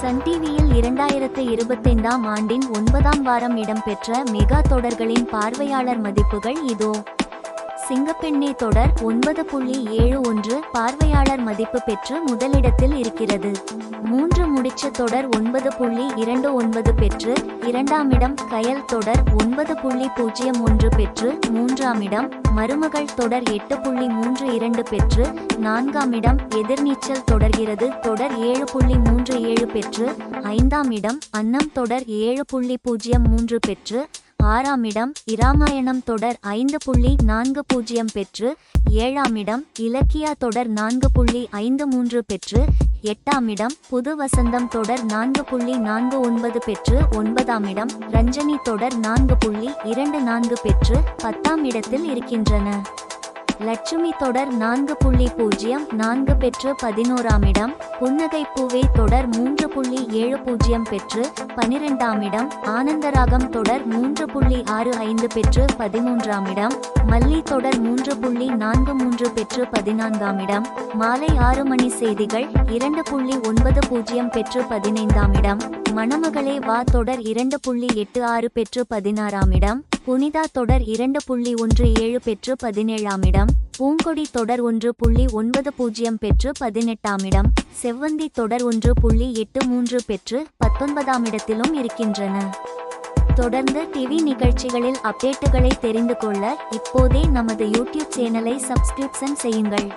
Sun டிவியில் 2025ஆம் ஆண்டின் 9ஆம் வாரம் இடம்பெற்ற மெகா தொடர்களின் பார்வையாளர் மதிப்புகள் இதோ. சிங்கப்பெண்ணே தொடர் 9.71 பார்வையாளர் மதிப்பு பெற்று முதலிடத்தில் இருக்கிறது. 3 முடிச்ச தொடர் 9.29 பெற்று இரண்டாம் இடம். கயல் தொடர் 9.01 பெற்று மூன்றாம் இடம். மருமகள் தொடர் 8.32 பெற்று நான்காம் இடம். எதிர்நீச்சல் தொடர்கிறது தொடர் 7.37 பெற்று ஐந்தாம் இடம். அன்னம் தொடர் 7.03 பெற்று ஆறாம் இடம். இராமாயணம் தொடர் 5.40 பெற்று ஏழாம் இடம். இலக்கியா தொடர் 4.53 பெற்று எட்டாம் இடம். புது வசந்தம் தொடர் 4.49 பெற்று ஒன்பதாம் இடம். ரஞ்சனி தொடர் 4.24 பெற்று 10ஆம் இடத்தில் இருக்கின்றன. லட்சுமி தொடர் 4.04 பெற்று 11ஆம் இடம். புன்னகைப்பூவே தொடர் 3.70 பெற்று 12ஆம் இடம். ஆனந்தராகம் தொடர் 3.65 பெற்று 13ஆம் இடம். மல்லி தொடர் 3.43 பெற்று 14ஆம் இடம். மாலை 6 மணி செய்திகள் 2.90 பெற்று 15ஆம் இடம். மணமகளே வா தொடர் 2.86 பெற்று 16ஆம் இடம். புனிதா தொடர் 2.17 பெற்று 17ஆம் இடம். பூங்கொடி தொடர் 1.90 பெற்று 18ஆம் இடம். செவ்வந்தி தொடர் 1.83 பெற்று 19ஆம் இடத்திலும் இருக்கின்றன. தொடர்ந்து டிவி நிகழ்ச்சிகளில் அப்டேட்டுகளை தெரிந்து கொள்ள இப்போதே நமது யூடியூப் சேனலை சப்ஸ்கிரிப்ஷன் செய்யுங்கள்.